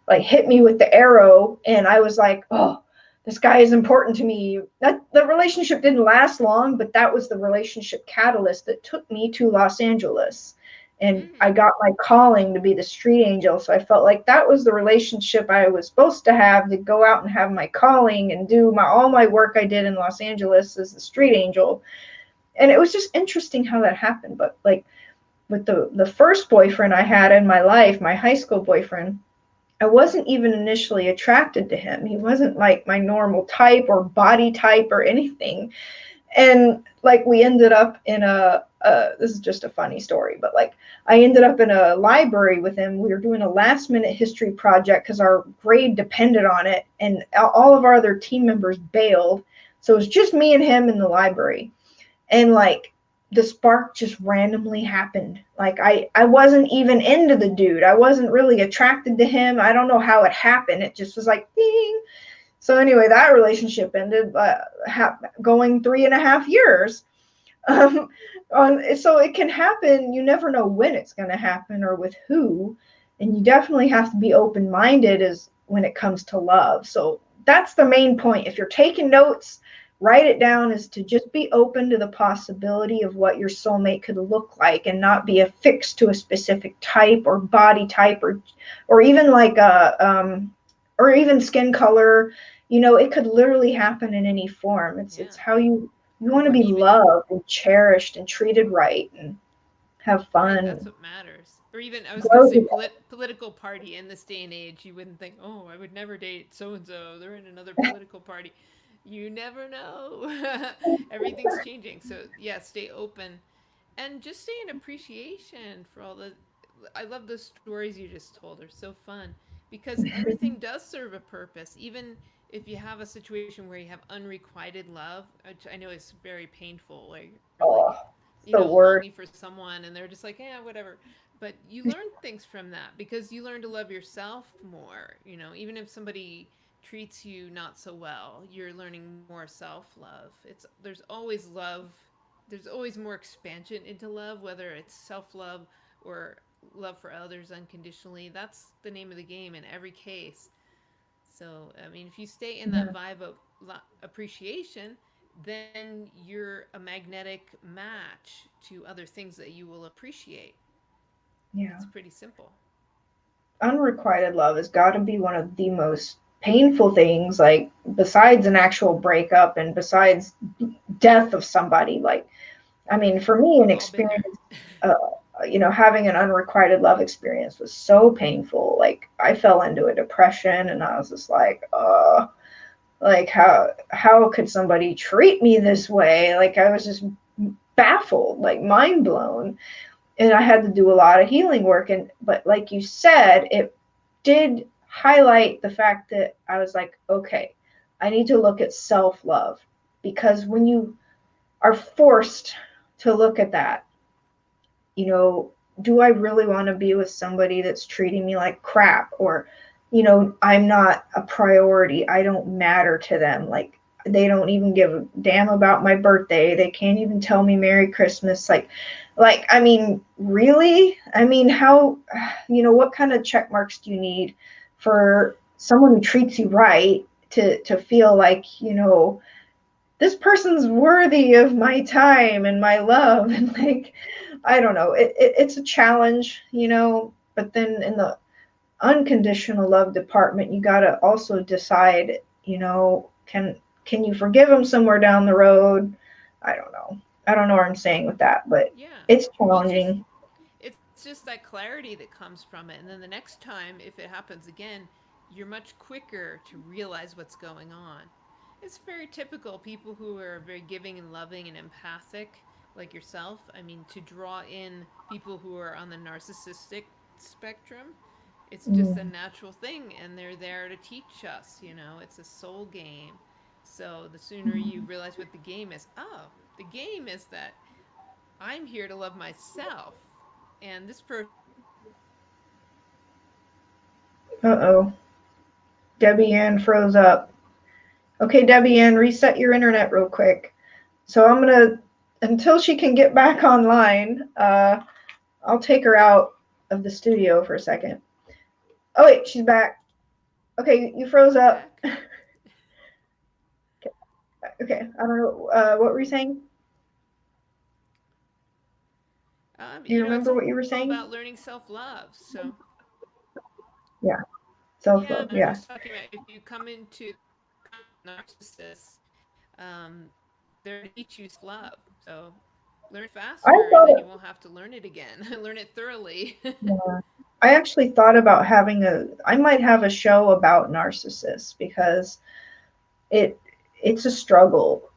like hit me with the arrow, and I was like, oh, this guy is important to me. That the relationship didn't last long, but that was the relationship catalyst that took me to Los Angeles. And I Mm. got my calling to be the street angel. So I felt like that was the relationship I was supposed to have, to go out and have my calling and do all my work I did in Los Angeles as the street angel. And it was just interesting how that happened. But like with the first boyfriend I had in my life, my high school boyfriend, I wasn't even initially attracted to him. He wasn't like my normal type or body type or anything. And like we ended up in this is just a funny story, but like I ended up in a library with him. We were doing a last minute history project because our grade depended on it, and all of our other team members bailed. So it was just me and him in the library. And like the spark just randomly happened. Like I wasn't even into the dude. I wasn't really attracted to him. I don't know how it happened. It just was like ding. So anyway, that relationship ended, going 3.5 years. um, so it can happen. You never know when it's going to happen or with who. And you definitely have to be open-minded as when it comes to love. So that's the main point. If you're taking notes, write it down, is to just be open to the possibility of what your soulmate could look like, and not be affixed to a specific type or body type, or even like or even skin color. It could literally happen in any form. It's Yeah. how you want to Or be even loved and cherished and treated right and have right, fun that's and what matters. Or even I was going to grow say together. political party in this day and age, you wouldn't think, "Oh, I would never date so and so. They're in another political party." You never know. Everything's changing. So, yeah, stay open and just stay in appreciation for all the I love those stories you just told. They're so fun because everything does serve a purpose. Even if you have a situation where you have unrequited love, which I know is very painful, where you're like, Oh, the longing word. for someone and they're just like, yeah, whatever. But you learn things from that because you learn to love yourself more. Even if somebody treats you not so well, you're learning more self-love. There's always love. There's always more expansion into love, whether it's self-love or love for others unconditionally. That's the name of the game in every case. So, I mean, if you stay in that Yeah. vibe of appreciation, then you're a magnetic match to other things that you will appreciate. Yeah. It's pretty simple. Unrequited love has got to be one of the most painful things, like besides an actual breakup and besides death of somebody. Like, I mean, for me, an We've all been there. experience, uh, having an unrequited love experience was so painful. Like, I fell into a depression, and I was just like how could somebody treat me this way? Like, I was just baffled, like mind blown, and I had to do a lot of healing work. And but like you said, it did highlight the fact that I was like, okay, I need to look at self love, because when you are forced to look at that, you know, do I really want to be with somebody that's treating me like crap? Or, I'm not a priority. I don't matter to them. Like, they don't even give a damn about my birthday. They can't even tell me Merry Christmas. I mean, really? I mean, how, what kind of check marks do you need for someone who treats you right to feel like, this person's worthy of my time and my love? And like, I don't know, it's a challenge, but then in the unconditional love department, you got to also decide, can you forgive them somewhere down the road? I don't know what I'm saying with that, but Yeah. it's Well, challenging. it's just that clarity that comes from it, and then the next time if it happens again, you're much quicker to realize what's going on. It's very typical people who are very giving and loving and empathic like yourself. I mean, to draw in people who are on the narcissistic spectrum, it's just a Mm. natural thing, and they're there to teach us. It's a soul game. So the sooner you realize what the game is, oh, the game is that I'm here to love myself, and this person is here to love me. Uh-oh, Debbie Ann froze up. Okay, Debbie Ann, reset your internet real quick. So I'm gonna, until she can get back online, I'll take her out of the studio for a second. Oh wait, she's back. Okay, you froze I'm up. back. Okay, I don't know. What were you saying? Do you It's remember what you all were about saying? learning self-love. So Yeah, self yeah, love. I'm Yeah. just talking about if you come into contact with narcissists, they're to teach you self-love. So learn it I faster, and then thought. you won't have to learn it again. Learn it thoroughly. Yeah. I actually thought about having a. I might have a show about narcissists, because it it's a struggle.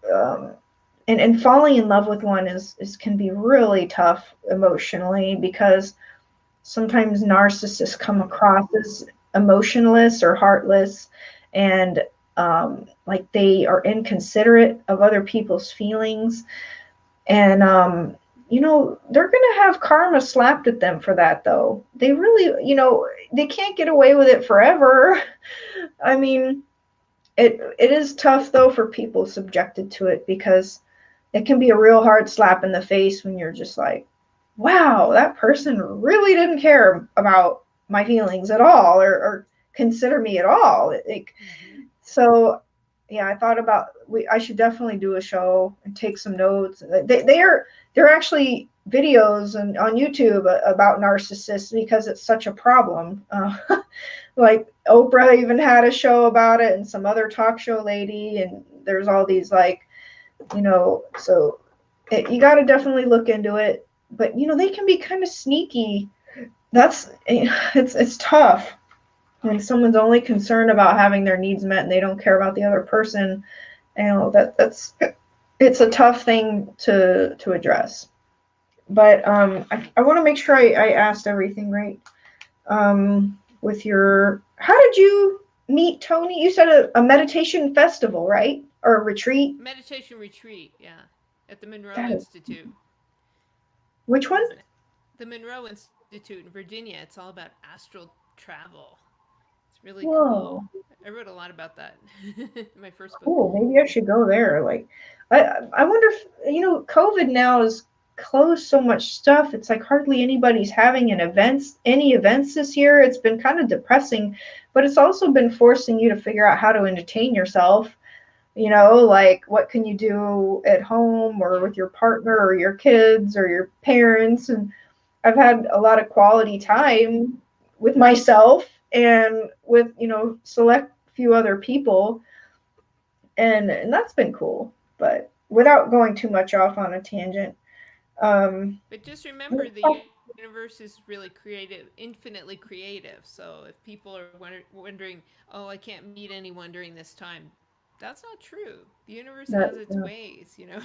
And falling in love with one is can be really tough emotionally, because sometimes narcissists come Totally. across as emotionless or heartless, and like they are inconsiderate of other people's feelings. And they're going to have karma slapped at them for that, though. They really, they can't get away with it forever. I mean, it is tough, though, for people subjected to it, because it can be a real hard slap in the face when you're just like, wow, that person really didn't care about my feelings at all, or consider me at all. Hmm. So yeah, I thought about, I should definitely do a show and take some notes. They're actually videos on YouTube about narcissists, because it's such a problem. Like Oprah even had a show about it, and some other talk show lady, and there's all these, like, so you got to definitely look into it. But they can be kind of sneaky. It's tough when someone's only concerned about having their needs met, and they don't care about the other person. That's it's a tough thing to address. But I want to make sure I asked everything right. With your, how did you meet Tony? You said a meditation festival, right? Or a retreat? Meditation retreat, yeah, at the Monroe That is, Institute, which one? isn't it? The Monroe Institute in Virginia. It's all about astral travel. It's really Whoa. cool. I wrote a lot about that in my first book. Cool. Maybe I should go there. Like, I wonder if, COVID now has closed so much stuff. It's like hardly anybody's having any events this year. It's been kind of depressing, but it's also been forcing you to figure out how to entertain yourself. Like what can you do at home or Yeah. with your partner or your kids or your parents. And I've had a lot of quality time with myself and with, select few other people, and that's been cool. But without going too much off on a tangent, um, But just remember, the universe is really creative, infinitely creative. So if people are wondering, oh, I can't meet anyone during this time, that's not true. The universe has that, its ways. And you'll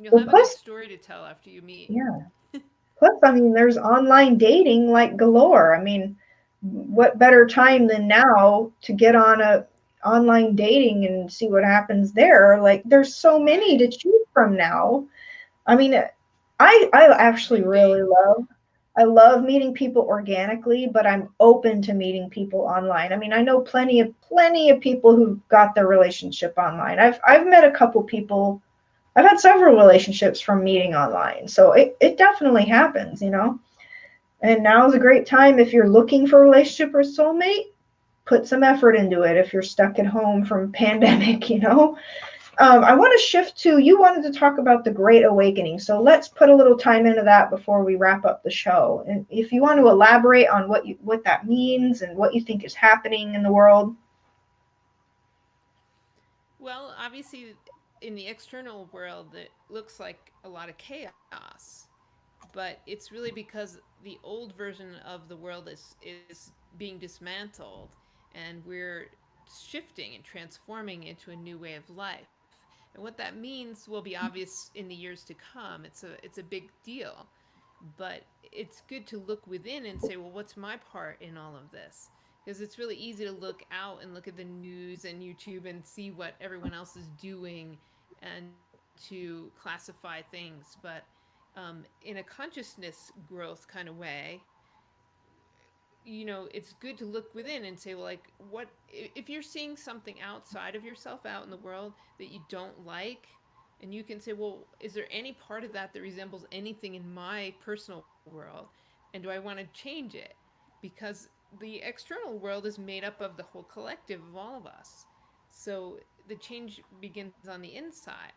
have well, a good plus, story to tell after you meet. yeah, plus, I mean, there's online dating like galore. I mean, what better time than now to get on a online dating and see what happens there? Like, there's so many Right. to choose from now. I mean, I actually Zoom really date. love meeting people organically, but I'm open to meeting people online. I mean, I know plenty of people who got their relationship online. I've met a couple people. I've had several relationships from meeting online. So it definitely happens. And now is a great time if you're looking for a relationship or soulmate, put some effort into it if you're stuck at home from pandemic. I want to shift to, you wanted to talk about the Great Awakening. So let's put a little time into that before we wrap up the show. And if you want to elaborate on what that means and what you think is happening in the world. Well, obviously, in the external world, it looks like a lot of chaos, but it's really because the old version of the world is being dismantled, and we're shifting and transforming into a new way of life. And what that means will be obvious in the years to come. It's a big deal, but it's good to look within and say, well, what's my part in all of this? Because it's really easy to look out and look at the news and YouTube and see what everyone else is doing and to classify things. But in a consciousness growth kind of way, it's good to look within and say, well, like, what if you're seeing something outside of yourself out in the world that you don't like, and you can say, well, is there any part of that that resembles anything in my personal world, and do I want to change it? Because the external world is made up of the whole collective of all of us. So the change begins on the inside.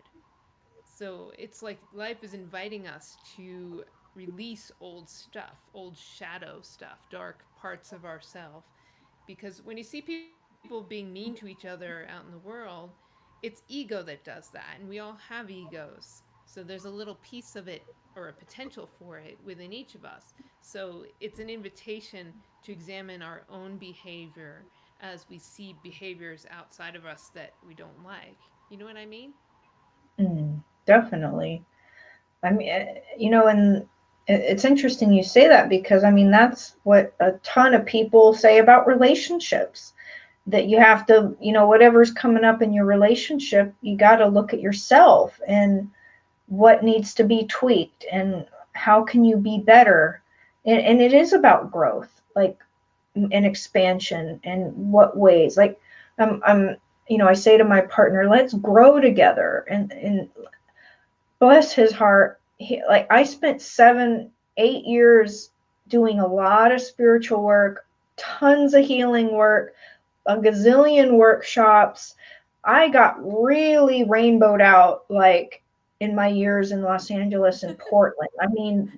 So it's like life is inviting us to release old stuff, old shadow stuff, dark parts of ourselves. Because when you see people being mean to each other out in the world, it's ego that does that. And we all have egos. So there's a little piece of it, or a potential for it, within each of us. So it's an invitation to examine our own behavior as we see behaviors outside of us that we don't like. You know what I mean? Definitely. I mean, and it's interesting you say that because I mean, that's what a ton of people say about relationships, that you have to, whatever's coming up in your relationship, you got to look at yourself and what needs to be tweaked and how can you be better. And it is about growth, like, and expansion, and what ways. Like, I say to my partner, let's grow together. And bless his heart, like, I spent 7, 8 years doing a lot of spiritual work, tons of healing work, a gazillion workshops. I got really rainbowed out, like, in my years in Los Angeles and Portland. I mean,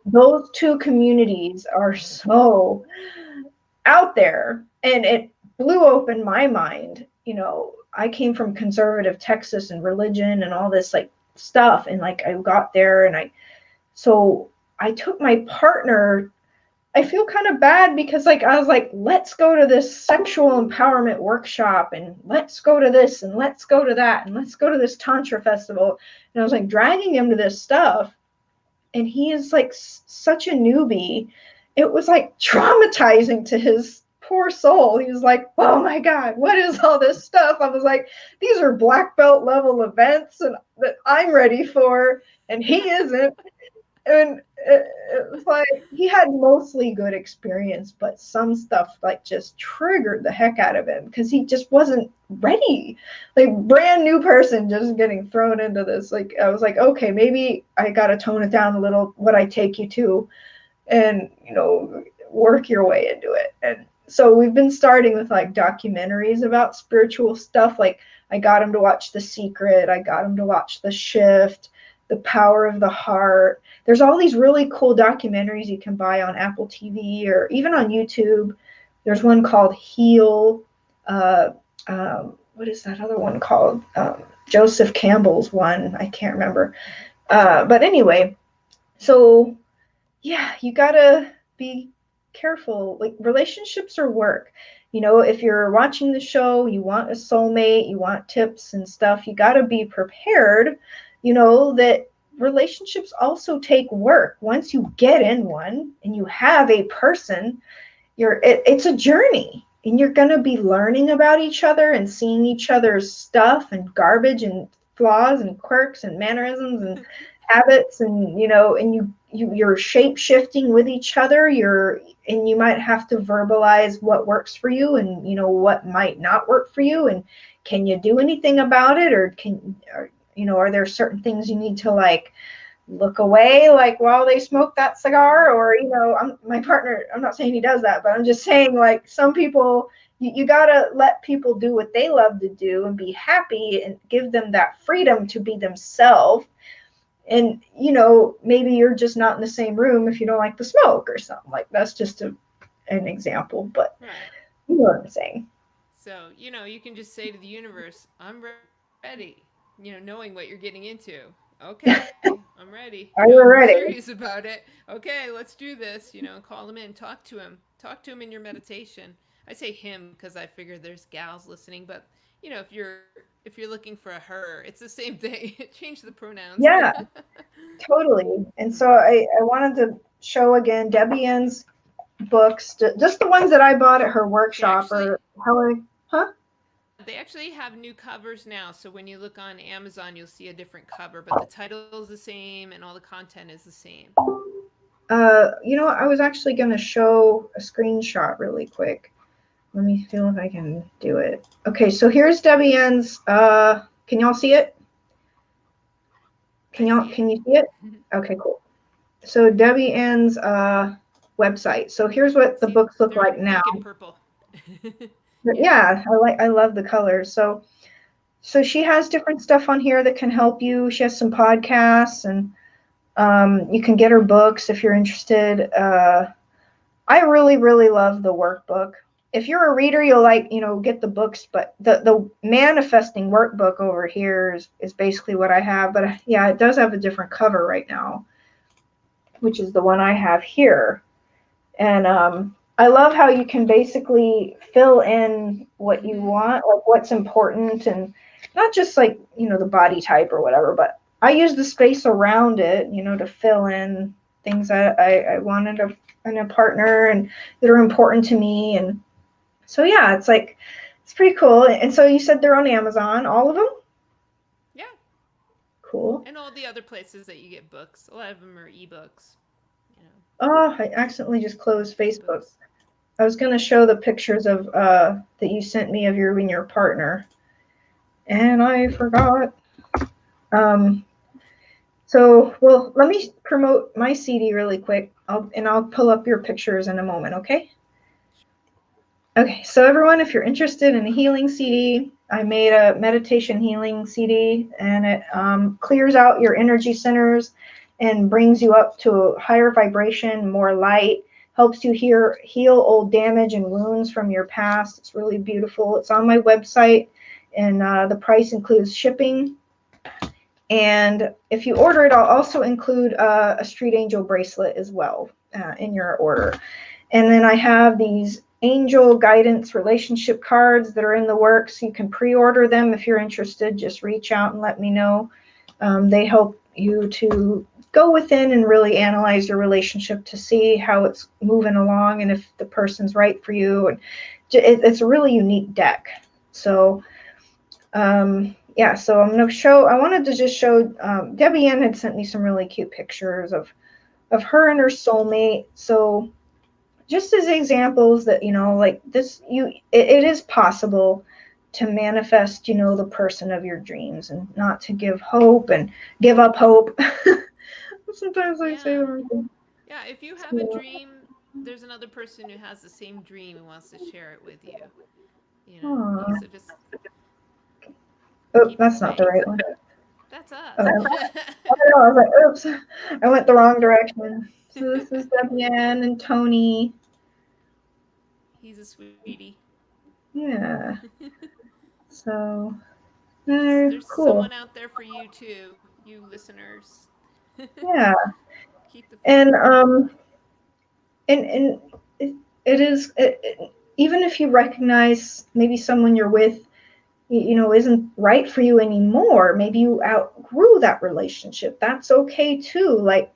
those two communities are so out there, and it blew open my mind. I came from conservative Texas and religion and all this, like, stuff, and like I got there, and I took my partner. I feel kind of bad because, like, I was like, let's go to this sexual empowerment workshop, and let's go to this, and let's go to that, and let's go to this tantra festival. And I was like dragging him to this stuff, and he is like such a newbie. It was like traumatizing to his poor soul. He was like, oh my God, what is all this stuff? I was like, these are black belt level events and that I'm ready for, and he isn't. And it was like he had mostly good experience, but some stuff like just triggered the heck out of him because he just wasn't ready. Like brand new person just getting thrown into this. Like I was like, okay, maybe I gotta tone it down a little. What I take you to, and work your way into it. And so we've been starting with like documentaries about spiritual stuff. Like I got him to watch The Secret. I got him to watch The Shift, The Power of the Heart. There's all these really cool documentaries you can buy on Apple TV or even on YouTube. There's one called Heal. What is that other one called? Joseph Campbell's one. I can't remember. But anyway, so yeah, you gotta be careful. Like relationships are work. If you're watching the show, you want a soulmate, you want tips and stuff, you gotta be prepared, that relationships also take work. Once you get in one and you have a person, it's a journey. And you're gonna be learning about each other and seeing each other's stuff and garbage and flaws and quirks and mannerisms and habits, and you're shape shifting with each other. And you might have to verbalize what works for you and what might not work for you, and can you do anything about it, or are there certain things you need to like look away like while they smoke that cigar, or my partner, I'm not saying he does that, but I'm just saying like some people, you gotta let people do what they love to do and be happy and give them that freedom to be themselves. And maybe you're just not in the same room if you don't like the smoke or something. Like that's just an example, but Right. you know what I'm saying. So, you can just say to the universe, I'm ready, knowing what you're getting into. Okay, I'm ready. Are you If you're ready? serious about it, okay, let's do this. Call him in, talk to him. Talk to him in your meditation. I say him because I figure there's gals listening, but if you're looking for a her, it's the same thing. Change the pronouns. Yeah, totally. And so I wanted to show again Debbie Ann's books, just the ones that I bought at her They workshop, actually or how I, huh? they actually have new covers now. So when you look on Amazon, you'll see a different cover, but the title is the same and all the content is the same. I was actually going to show a screenshot really quick. Let me feel if I can do it. Okay, so here's Debbie Ann's. Can y'all see it? I see Can it. you see it? Okay, cool. So Debbie Ann's website. So here's what the See, books look they're in like now. pink and purple. Yeah. Yeah, I love the colors. So she has different stuff on here that can help you. She has some podcasts, and you can get her books if you're interested. I really, really love the workbook. If you're a reader, you'll get the books, but the manifesting workbook over here is basically what I have. But yeah, it does have a different cover right now, which is the one I have here. And I love how you can basically fill in what you want, like what's important, and not just like, the body type or whatever, but I use the space around it, to fill in things that I wanted in a partner and that are important to me. And so, yeah, it's pretty cool. And so you said they're on Amazon, all of them? Yeah. Cool. And all the other places that you get books. A lot of them are ebooks. You know, Oh, I accidentally just closed Facebook. ebooks. I was going to show the pictures of that you sent me of you and your partner, and I forgot. Um, well, let me promote my CD really quick, I'll pull up your pictures in a moment, okay? Okay, so everyone, if you're interested in a healing CD, I made a meditation healing CD, and it clears out your energy centers and brings you up to a higher vibration, more light, helps you heal old damage and wounds from your past. It's really beautiful. It's on my website, and the price includes shipping. And if you order it, I'll also include a Street Angel bracelet as well in your order. And then I have these angel guidance relationship cards that are in the works. You can pre-order them if you're interested. Just reach out and let me know. They help you to go within and really analyze your relationship to see how it's moving along and if the person's right for you. And it's a really unique deck. So yeah, so I wanted to just show, Debbie Ann had sent me some really cute pictures of of her and her soulmate. So just as examples that, like this, it is possible to manifest, the person of your dreams, and not to give hope and give up hope. Sometimes I say Yeah. the wrong thing. Yeah, if you have a So, dream, there's another person who has the same dream and wants to share it with you. aw. So just Oh, keep the that's not the faith. right one. That's Oh, us. I was like, oops, I went the wrong direction. So this is Debian and Tony. He's a sweetie. Yeah. So, There's cool. someone out there for you too, you listeners. Yeah. Keep the faith. And and it is even if you recognize maybe someone you're with, isn't right for you anymore. Maybe you outgrew that relationship. That's okay too. Like,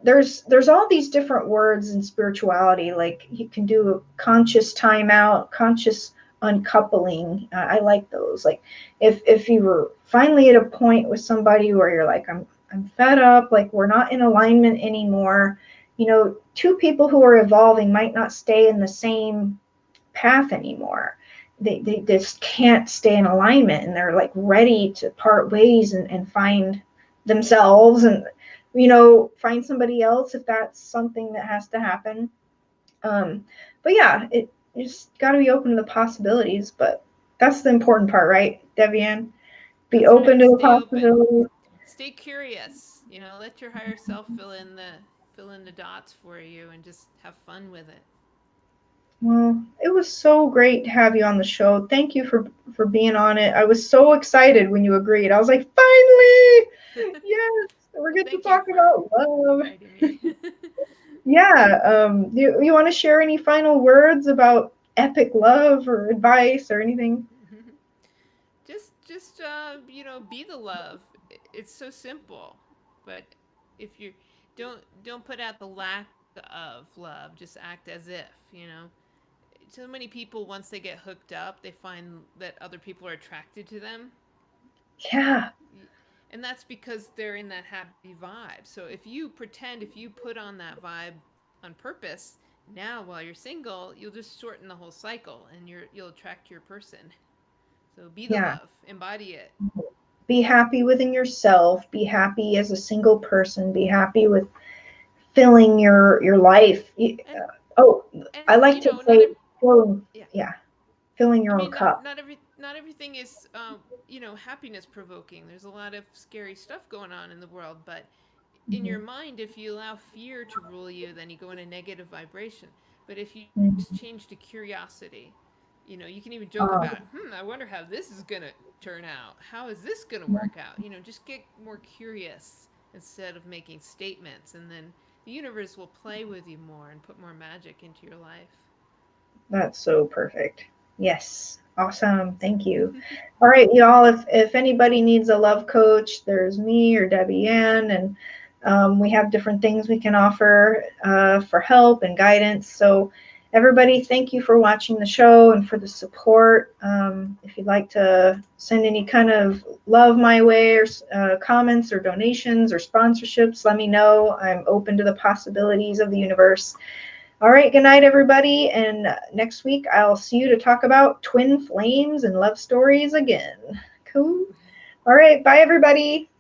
there's all these different words in spirituality. Like you can do a conscious timeout, conscious uncoupling. I like those. Like if you were finally at a point with somebody where you're like, I'm fed up, like we're not in alignment anymore. Two people who are evolving might not stay in the same path anymore. They just can't stay in alignment, and they're like ready to part ways and find themselves, and find somebody else if that's something that has to happen. But yeah, you just got to be open to the possibilities. But that's the important part, right, Devian? Be That's open right. to the Stay open. possibilities. Stay curious. Let your higher self fill in the dots for you and just have fun with it. Well, it was so great to have you on the show. Thank you for being on it. I was so excited when you agreed. I was like, finally, yes, we're Well, going to thank you talk for about love. inviting me. Yeah. You want to share any final words about epic love or advice or anything? Just be the love. It's so simple, but if you don't put out the lack of love, just act as if. So many people, once they get hooked up, they find that other people are attracted to them, Yeah. and that's because they're in that happy vibe. So if you put on that vibe on purpose, now while you're single, you'll just shorten the whole cycle, and you'll attract your person. So be the Yeah. love, embody it. Be happy within yourself. Be happy as a single person. Be happy with filling your life. And Oh, and I like to not say filling. yeah. Yeah, filling I your own mean, cup. not everything is happiness provoking. There's a lot of scary stuff going on in the world, but in your Mhm. mind, if you allow fear to rule you, then you go in a negative vibration. But if you just Mhm. change to curiosity, you can even joke Um, about, I wonder how this is gonna turn out. How is this gonna work out? Just get more curious instead of making statements, and then the universe will play with you more and put more magic into your life. That's so perfect. Yes. Awesome. Thank you. All right, y'all. If anybody needs a love coach, there's me or Debbie Ann, and we have different things we can offer for help and guidance. So, everybody, thank you for watching the show and for the support. If you'd like to send any kind of love my way, or comments or donations or sponsorships, let me know. I'm open to the possibilities of the universe. All right, good night, everybody. And next week, I'll see you to talk about twin flames and love stories again. Cool. All right, bye, everybody.